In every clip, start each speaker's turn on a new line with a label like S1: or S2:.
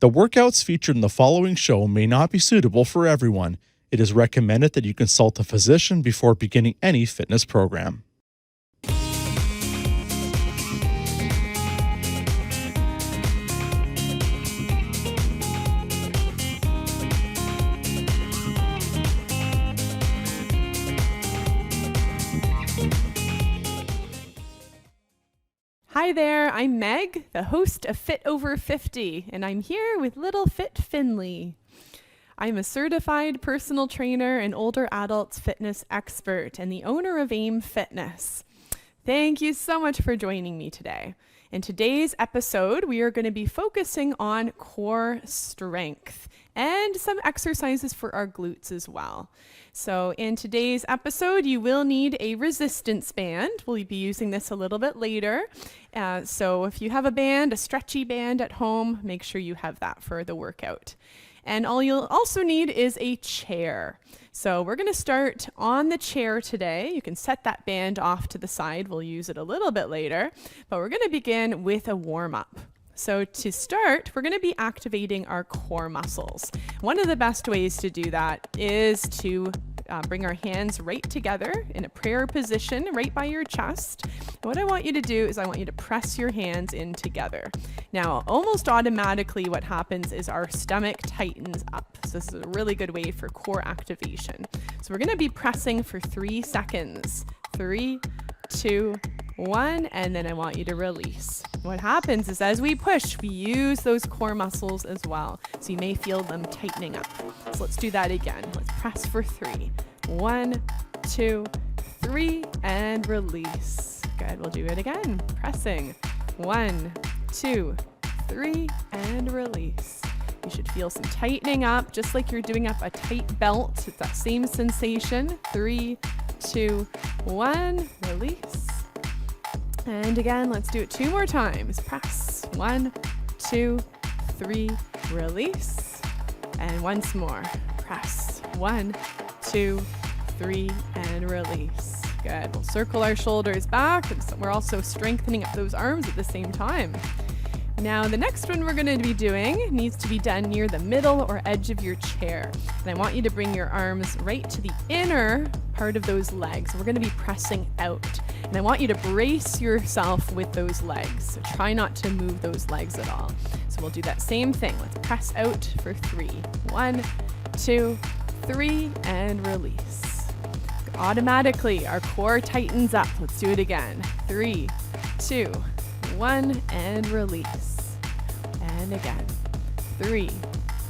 S1: The workouts featured in the following show may not be suitable for everyone. It is recommended that you consult a physician before beginning any fitness program.
S2: Hi there, I'm Meg, the host of Fit Over 50, and I'm here with little Fit Finley. I'm a certified personal trainer and older adults fitness expert and the owner of AIM Fitness. Thank you so much for joining me today. In today's episode, we are going to be focusing on core strength and some exercises for our glutes as well. So in today's episode, you will need a resistance band. We'll be using this a little bit later. So if you have a band, a stretchy band at home, make sure you have that for the workout. And all you'll also need is a chair. So we're going to start on the chair today. You can set that band off to the side. We'll use it a little bit later, but we're going to begin with a warm-up. So to start, we're going to be activating our core muscles. One of the best ways to do that is to bring our hands right together in a prayer position right by your chest. What I want you to do is I want you to press your hands in together. Now, almost automatically what happens is our stomach tightens up. So this is a really good way for core activation. So we're going to be pressing for 3 seconds. 3, 2, 1, and then I want you to release. What happens is as we push, we use those core muscles as well. So you may feel them tightening up. So let's do that again. Let's press for 3. 1, 2, 3, and release. Good, we'll do it again. Pressing. 1, 2, 3, and release. You should feel some tightening up, just like you're doing up a tight belt. It's that same sensation. 3, 2, 1, release. And again, let's do it 2 more times. Press. 1, 2, 3, release. And once more. Press. 1, 2, 3, and release. Good. We'll circle our shoulders back. We're also strengthening up those arms at the same time. Now, the next one we're going to be doing needs to be done near the middle or edge of your chair. And I want you to bring your arms right to the inner part of those legs. We're going to be pressing out. And I want you to brace yourself with those legs. So try not to move those legs at all. So we'll do that same thing. Let's press out for 3. 1, 2, 3, and release. Automatically, our core tightens up. Let's do it again. 3, 2, 1, and release. And again. 3,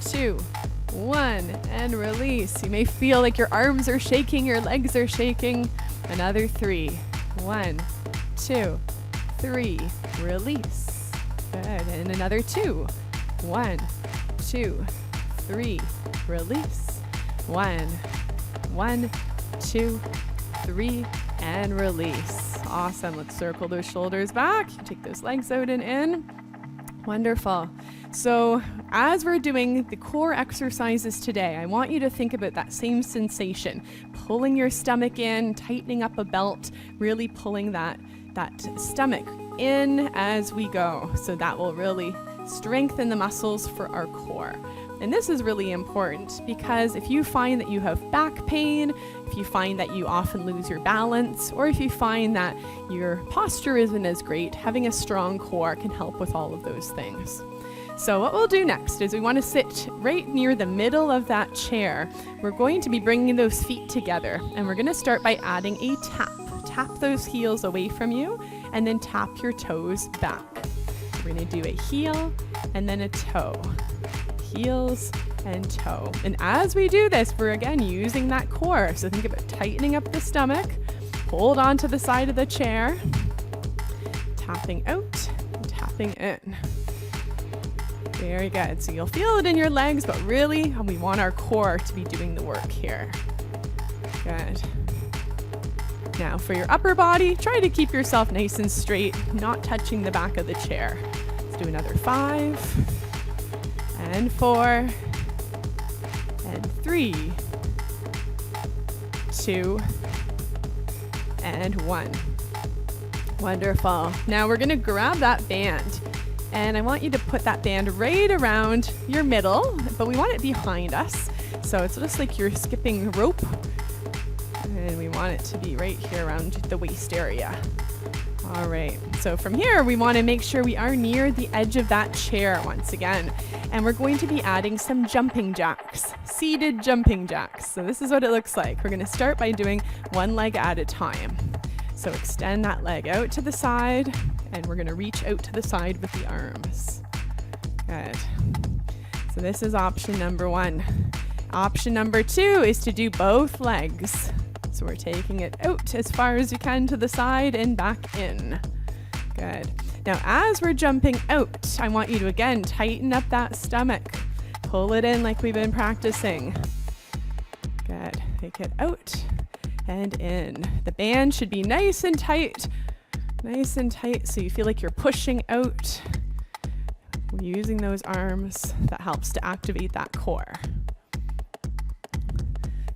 S2: 2, 1, and release. You may feel like your arms are shaking, your legs are shaking. Another 3. 1, 2, 3, release. Good. And another 2. 1, 2, 3, release. 1, 2, 3, and release. Awesome. Let's circle those shoulders back. Take those legs out and in. Wonderful. So as we're doing the core exercises today, I want you to think about that same sensation, pulling your stomach in, tightening up a belt, really pulling that stomach in as we go. So that will really strengthen the muscles for our core. And this is really important because if you find that you have back pain, if you find that you often lose your balance, or if you find that your posture isn't as great, having a strong core can help with all of those things. So what we'll do next is we want to sit right near the middle of that chair. We're going to be bringing those feet together, and we're going to start by adding a tap. Tap those heels away from you, and then tap your toes back. We're going to do a heel and then a toe. Heels and toe. And as we do this, we're again using that core. So think about tightening up the stomach, hold on to the side of the chair, tapping out, and tapping in. Very good. So you'll feel it in your legs, but really we want our core to be doing the work here. Good. Now for your upper body, try to keep yourself nice and straight, not touching the back of the chair. Let's do another 5. And 4, and 3, 2, and 1. Wonderful. Now we're going to grab that band And I want you to put that band right around your middle, but we want it behind us. So it's just like you're skipping rope. And we want it to be right here around the waist area. All right, so from here, we want to make sure we are near the edge of that chair once again. And we're going to be adding some jumping jacks, seated jumping jacks. So this is what it looks like. We're going to start by doing one leg at a time. So extend that leg out to the side, and we're going to reach out to the side with the arms. Good. So this is option number 1. Option number 2 is to do both legs. So we're taking it out as far as you can to the side and back in. Good. Now, as we're jumping out, I want you to, again, tighten up that stomach. Pull it in like we've been practicing. Good. Take it out and in. The band should be nice and tight so you feel like you're pushing out. Using those arms, that helps to activate that core.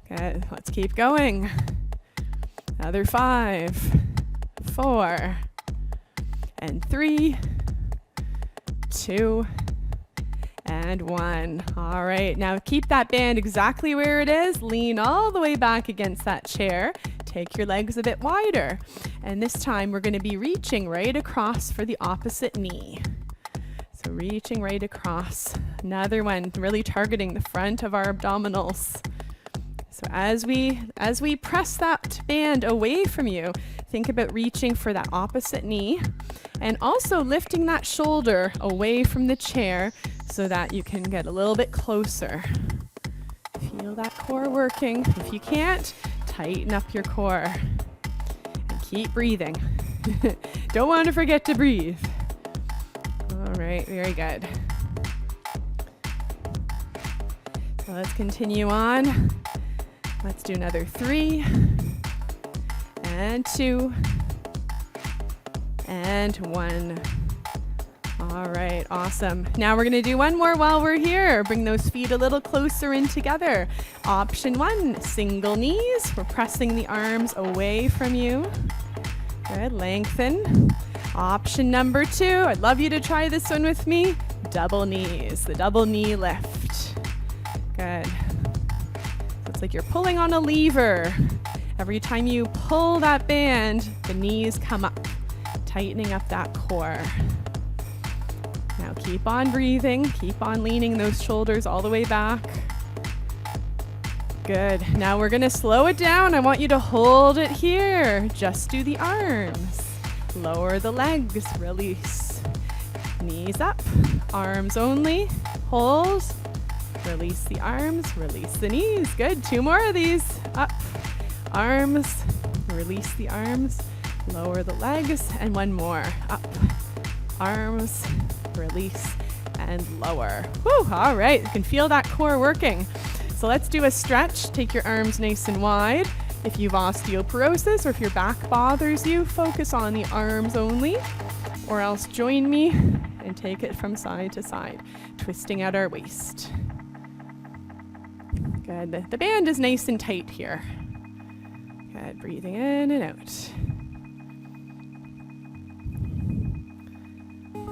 S2: Good. Let's keep going. Another 5, 4, and 3, 2, and 1. All right, now keep that band exactly where it is. Lean all the way back against that chair. Take your legs a bit wider. And this time we're going to be reaching right across for the opposite knee. So reaching right across. Another one, really targeting the front of our abdominals. So as we press that band away from you, think about reaching for that opposite knee and also lifting that shoulder away from the chair so that you can get a little bit closer. Feel that core working. If you can't, tighten up your core and keep breathing. Don't want to forget to breathe. All right, very good. So let's continue on. Let's do another 3, and 2, and 1. All right, awesome. Now we're going to do one more while we're here. Bring those feet a little closer in together. Option 1, single knees. We're pressing the arms away from you. Good, lengthen. Option number 2, I'd love you to try this one with me. Double knees, the double knee lift. Good. It's like you're pulling on a lever. Every time you pull that band, the knees come up, tightening up that core. Now keep on breathing, keep on leaning those shoulders all the way back. Good. Now we're gonna slow it down. I want you to hold it here. Just do the arms. Lower the legs, release. Knees up, arms only, hold. Release the arms, release the knees. Good, 2 more of these. Up, arms, release the arms, lower the legs, and 1 more. Up, arms, release, and lower. Whew, all right, you can feel that core working. So let's do a stretch. Take your arms nice and wide. If you've osteoporosis or if your back bothers you, focus on the arms only, or else join me and take it from side to side, twisting at our waist. Good. The band is nice and tight here. Good. Breathing in and out.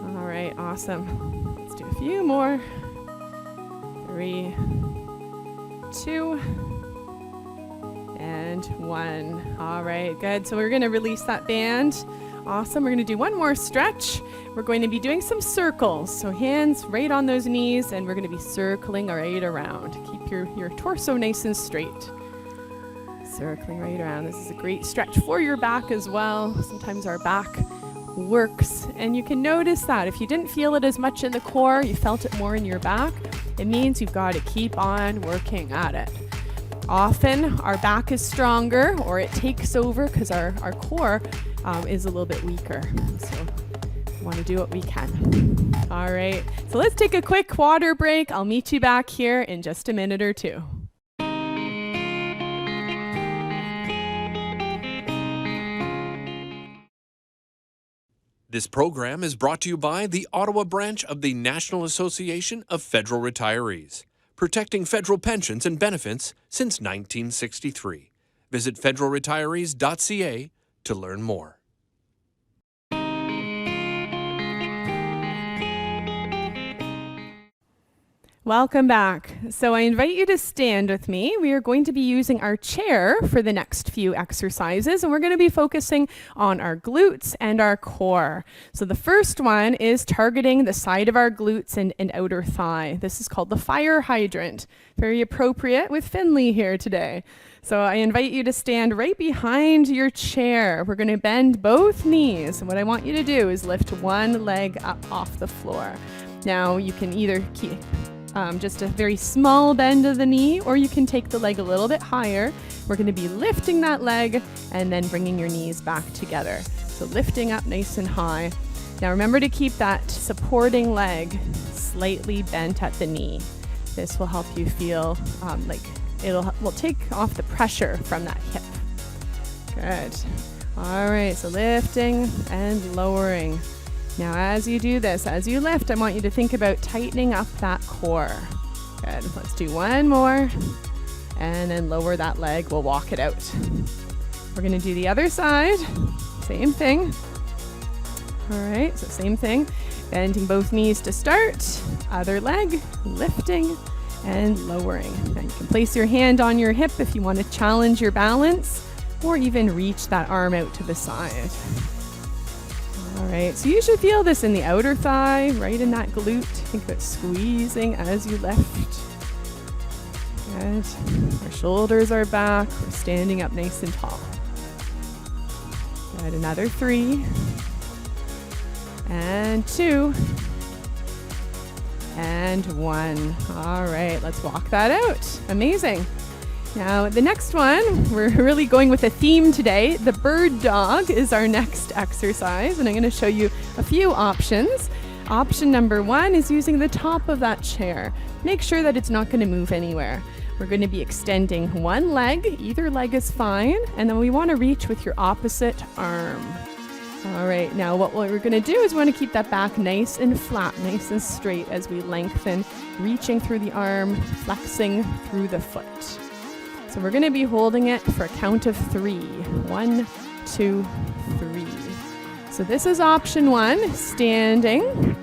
S2: All right. Awesome. Let's do a few more. 3, 2, and 1. All right. Good. So we're going to release that band. Awesome. We're going to do one more stretch. We're going to be doing some circles. So hands right on those knees, and we're going to be circling right around. Keep your torso nice and straight. Circling right around. This is a great stretch for your back as well. Sometimes our back works, and you can notice that if you didn't feel it as much in the core, you felt it more in your back, it means you've got to keep on working at it. Often our back is stronger, or it takes over because our core is a little bit weaker. So we want to do what we can. All right, so let's take a quick water break. I'll meet you back here in just a minute or two.
S3: This program is brought to you by the Ottawa branch of the National Association of Federal Retirees, protecting federal pensions and benefits since 1963. Visit federalretirees.ca to learn more.
S2: Welcome back. So I invite you to stand with me. We are going to be using our chair for the next few exercises, and we're going to be focusing on our glutes and our core. So the first one is targeting the side of our glutes and outer thigh. This is called the fire hydrant. Very appropriate with Finley here today. So I invite you to stand right behind your chair. We're going to bend both knees. And what I want you to do is lift one leg up off the floor. Now you can either keep just a very small bend of the knee, or you can take the leg a little bit higher. We're going to be lifting that leg and then bringing your knees back together. So lifting up nice and high. Now remember to keep that supporting leg slightly bent at the knee. This will help you feel like will take off the pressure from that hip. Good. All right, so lifting and lowering. Now, as you do this, as you lift, I want you to think about tightening up that core. Good. Let's do one more. And then lower that leg. We'll walk it out. We're going to do the other side. Same thing. All right, so same thing. Bending both knees to start. Other leg, lifting and lowering. Now, you can place your hand on your hip if you want to challenge your balance, or even reach that arm out to the side. All right, so you should feel this in the outer thigh, right in that glute. Think about squeezing as you lift. Good. Our shoulders are back. We're standing up nice and tall. Good. Another 3. And 2. And 1. All right, let's walk that out. Amazing. Now, the next one, we're really going with a theme today. The bird dog is our next exercise, and I'm going to show you a few options. Option number 1 is using the top of that chair. Make sure that it's not going to move anywhere. We're going to be extending one leg, either leg is fine, and then we want to reach with your opposite arm. All right, now what we're going to do is we want to keep that back nice and flat, nice and straight as we lengthen, reaching through the arm, flexing through the foot. So we're going to be holding it for a count of 3. 1, 2, 3. So this is option 1, standing.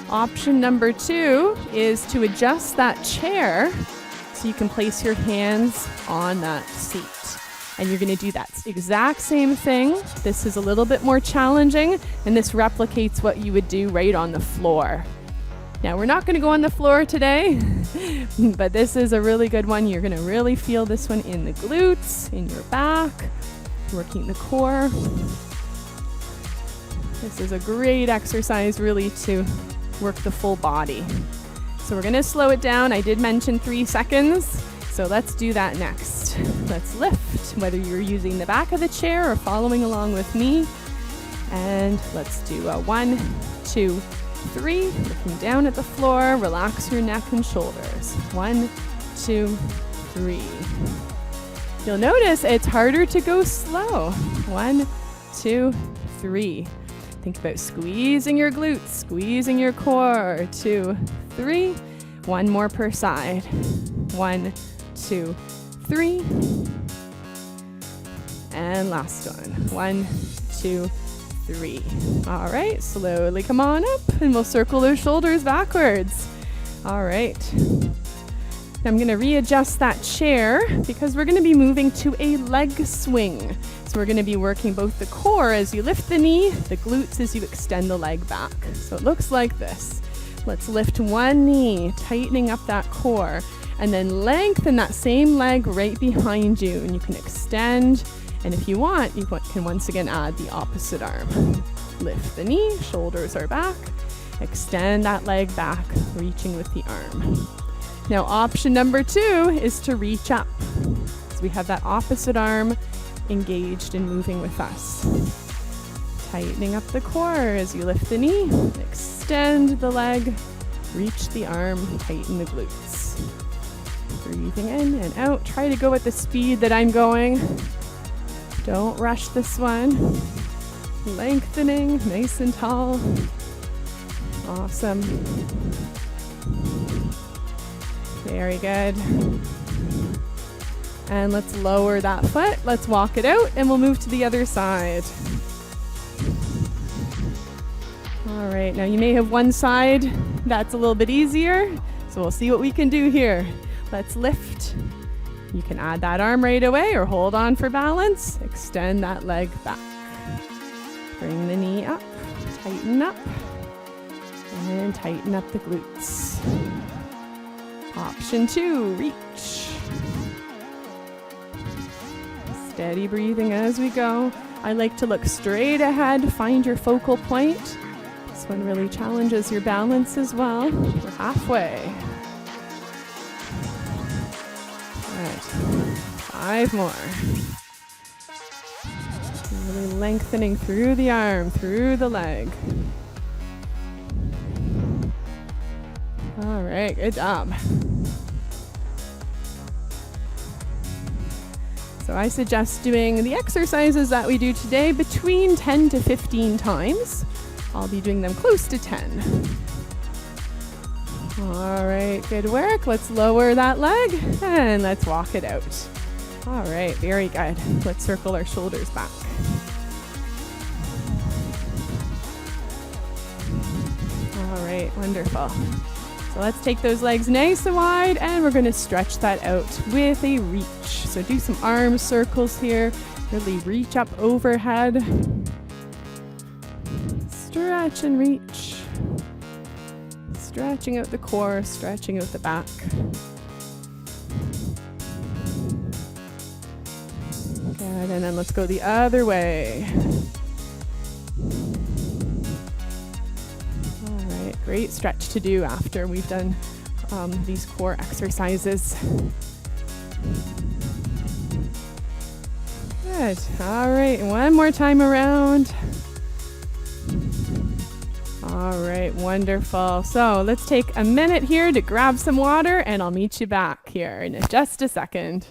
S2: Option number 2 is to adjust that chair so you can place your hands on that seat. And you're going to do that exact same thing. This is a little bit more challenging, and this replicates what you would do right on the floor. Now, we're not going to go on the floor today, but this is a really good one. You're going to really feel this one in the glutes, in your back, working the core. This is a great exercise really to work the full body. So we're going to slow it down. I did mention 3 seconds, so let's do that next. Let's lift, whether you're using the back of the chair or following along with me. And let's do a 1, 2, 3, looking down at the floor, relax your neck and shoulders. 1, 2, 3. You'll notice it's harder to go slow. 1, 2, 3. Think about squeezing your glutes, squeezing your core. 2, 3. One more per side. 1, 2, 3. And last one. 1, 2, 3. All right, slowly come on up and we'll circle those shoulders backwards. All right. I'm going to readjust that chair because we're going to be moving to a leg swing. So we're going to be working both the core as you lift the knee, the glutes as you extend the leg back. So it looks like this. Let's lift one knee, tightening up that core, and then lengthen that same leg right behind you. And you can extend. And if you want, you can once again add the opposite arm. Lift the knee, shoulders are back. Extend that leg back, reaching with the arm. Now, option number 2 is to reach up. So we have that opposite arm engaged and moving with us. Tightening up the core as you lift the knee, extend the leg, reach the arm, tighten the glutes. Breathing in and out. Try to go at the speed that I'm going. Don't rush this one. Lengthening, nice and tall. Awesome. Very good. And let's lower that foot. Let's walk it out and we'll move to the other side. All right, now you may have one side that's a little bit easier. So So we'll see what we can do here. Let's lift. You can add that arm right away or hold on for balance. Extend that leg back. Bring the knee up, tighten up, and tighten up the glutes. Option 2, reach. Steady breathing as we go. I like to look straight ahead, find your focal point. This one really challenges your balance as well. We're halfway. All right, 5 more. Really lengthening through the arm, through the leg. All right, good job. So I suggest doing the exercises that we do today between 10 to 15 times. I'll be doing them close to 10. All right, good work. Let's lower that leg and let's walk it out. All right, very good. Let's circle our shoulders back. All right, wonderful. So let's take those legs nice and wide and we're going to stretch that out with a reach. So do some arm circles here. Really reach up overhead. Stretch and reach. Stretching out the core, stretching out the back. Good, and then let's go the other way. Great stretch to do after we've done these core exercises. Good. All right, one more time around. All right, wonderful. So let's take a minute here to grab some water and I'll meet you back here in just a second.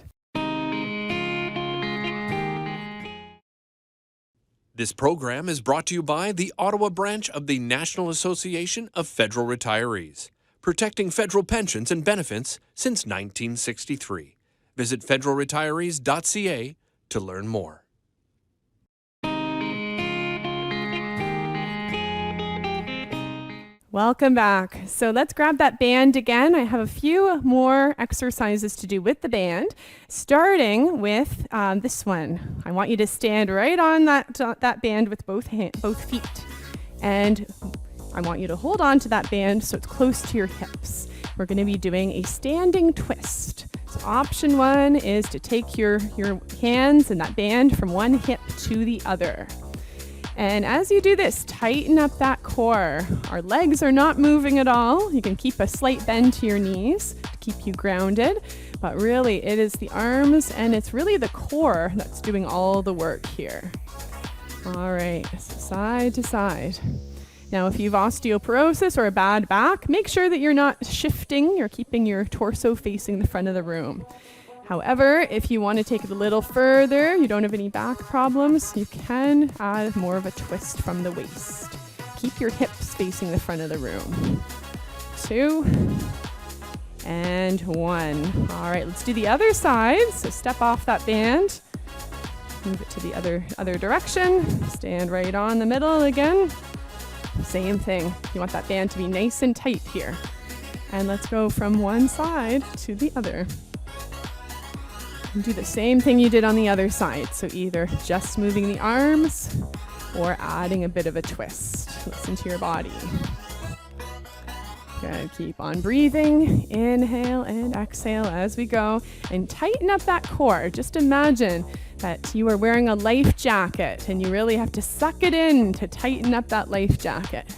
S3: This program is brought to you by the Ottawa branch of the National Association of Federal Retirees, protecting federal pensions and benefits since 1963. Visit federalretirees.ca to learn more.
S2: Welcome back. So let's grab that band again. I have a few more exercises to do with the band, starting with this one. I want you to stand right on that band with both feet. And I want you to hold on to that band so it's close to your hips. We're going to be doing a standing twist. So option 1 is to take your hands and that band from one hip to the other. And as you do this, tighten up that core. Our legs are not moving at all. You can keep a slight bend to your knees to keep you grounded. But really, it is the arms and it's really the core that's doing all the work here. All right, side to side. Now, if you've osteoporosis or a bad back, make sure that you're not shifting. You're keeping your torso facing the front of the room. However, if you want to take it a little further, you don't have any back problems, you can add more of a twist from the waist. Keep your hips facing the front of the room. 2 and 1. All right, let's do the other side. So step off that band, move it to the other direction, stand right on the middle again. Same thing. You want that band to be nice and tight here. And let's go from one side to the other. And do the same thing you did on the other side. So either just moving the arms or adding a bit of a twist. Listen to your body. Good. Keep on breathing. Inhale and exhale as we go. And tighten up that core. Just imagine that you are wearing a life jacket and you really have to suck it in to tighten up that life jacket.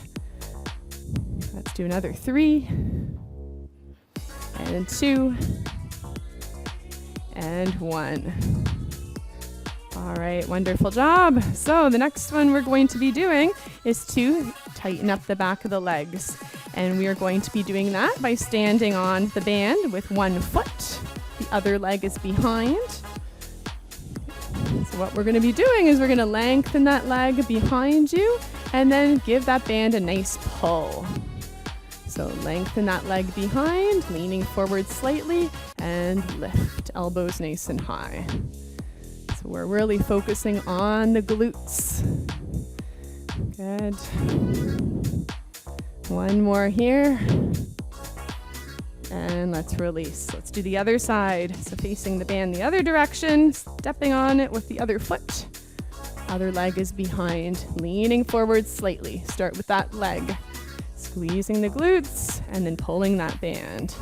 S2: Let's do another 3 and 2 and 1. All right, wonderful job. So the next one we're going to be doing is to tighten up the back of the legs. And we are going to be doing that by standing on the band with one foot. The other leg is behind. So what we're going to be doing is we're going to lengthen that leg behind you and then give that band a nice pull. So lengthen that leg behind, leaning forward slightly, and lift, elbows nice and high. So we're really focusing on the glutes. Good. One more here. And let's release. Let's do the other side. So facing the band the other direction, stepping on it with the other foot. Other leg is behind, leaning forward slightly. Start with that leg. Squeezing the glutes and then pulling that band.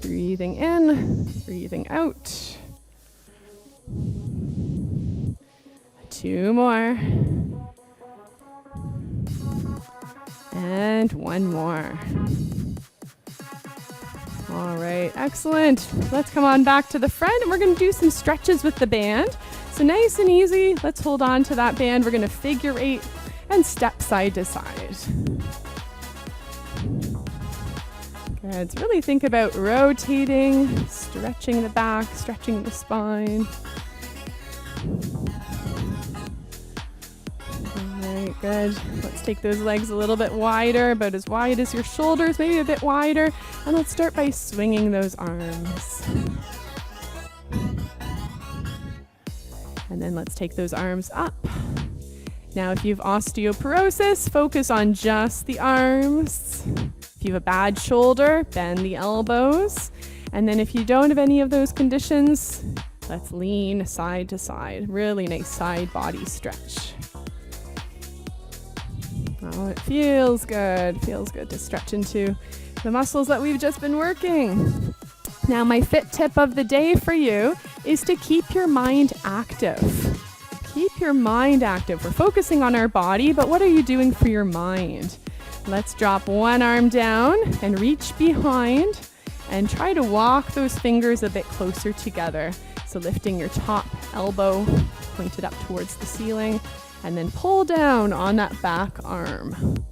S2: Breathing in, breathing out. 2 more. And 1 more. All right, excellent. Let's come on back to the front and we're going to do some stretches with the band. So nice and easy. Let's hold on to that band. We're going to figure 8 and step side to side. Good. So really think about rotating, stretching the back, stretching the spine. All right, good. Let's take those legs a little bit wider, about as wide as your shoulders, maybe a bit wider. And let's start by swinging those arms. And then let's take those arms up. Now, if you have osteoporosis, focus on just the arms. If you have a bad shoulder, bend the elbows. And then if you don't have any of those conditions, let's lean side to side. Really nice side body stretch. Oh, it feels good. Feels good to stretch into the muscles that we've just been working. Now, my fit tip of the day for you is to keep your mind active. Keep your mind active. We're focusing on our body, but what are you doing for your mind? Let's drop one arm down and reach behind and try to walk those fingers a bit closer together. So lifting your top elbow pointed up towards the ceiling and then pull down on that back arm.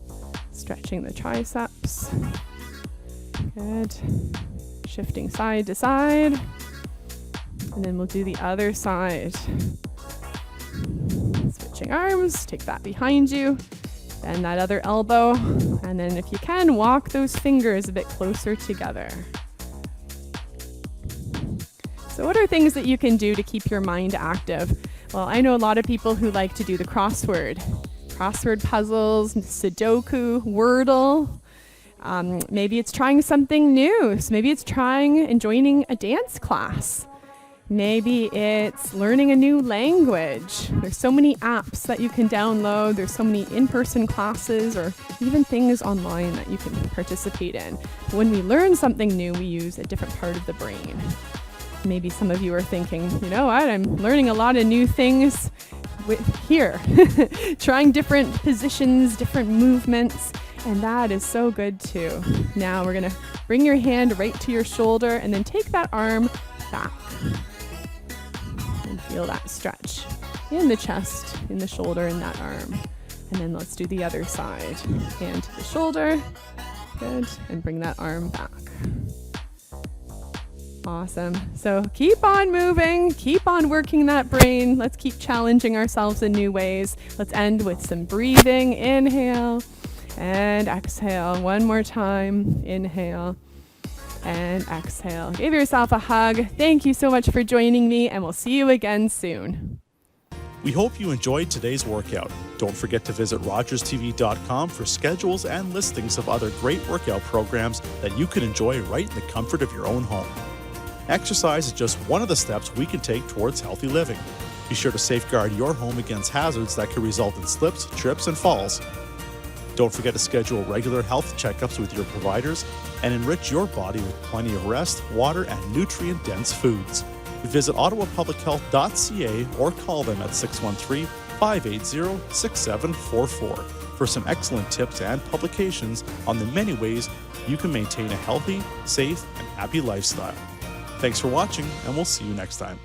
S2: Stretching the triceps. Good. Shifting side to side. And then we'll do the other side. Switching arms, take that behind you. Bend that other elbow. And then if you can, walk those fingers a bit closer together. So what are things that you can do to keep your mind active? Well, I know a lot of people who like to do the crossword puzzles, Sudoku, Wordle. Maybe it's trying something new. So maybe it's trying and joining a dance class. Maybe it's learning a new language. There's so many apps that you can download. There's so many in-person classes or even things online that you can participate in. When we learn something new, we use a different part of the brain. Maybe some of you are thinking, you know what, I'm learning a lot of new things here. Trying different positions, different movements, and that is so good too. Now we're gonna bring your hand right to your shoulder and then take that arm back. And feel that stretch in the chest, in the shoulder, in that arm. And then let's do the other side. Hand to the shoulder. Good. And bring that arm back. Awesome. So keep on moving, keep on working that brain. Let's keep challenging ourselves in new ways. Let's end with some breathing. Inhale and exhale. One more time. Inhale and exhale. Give yourself a hug. Thank you so much for joining me, and we'll see you again soon.
S1: We hope you enjoyed today's workout. Don't forget to visit rogerstv.com for schedules and listings of other great workout programs that you can enjoy right in the comfort of your own home. Exercise is just one of the steps we can take towards healthy living. Be sure to safeguard your home against hazards that could result in slips, trips, and falls. Don't forget to schedule regular health checkups with your providers and enrich your body with plenty of rest, water, and nutrient-dense foods. Visit ottawapublichealth.ca or call them at 613-580-6744 for some excellent tips and publications on the many ways you can maintain a healthy, safe, and happy lifestyle. Thanks for watching, and we'll see you next time.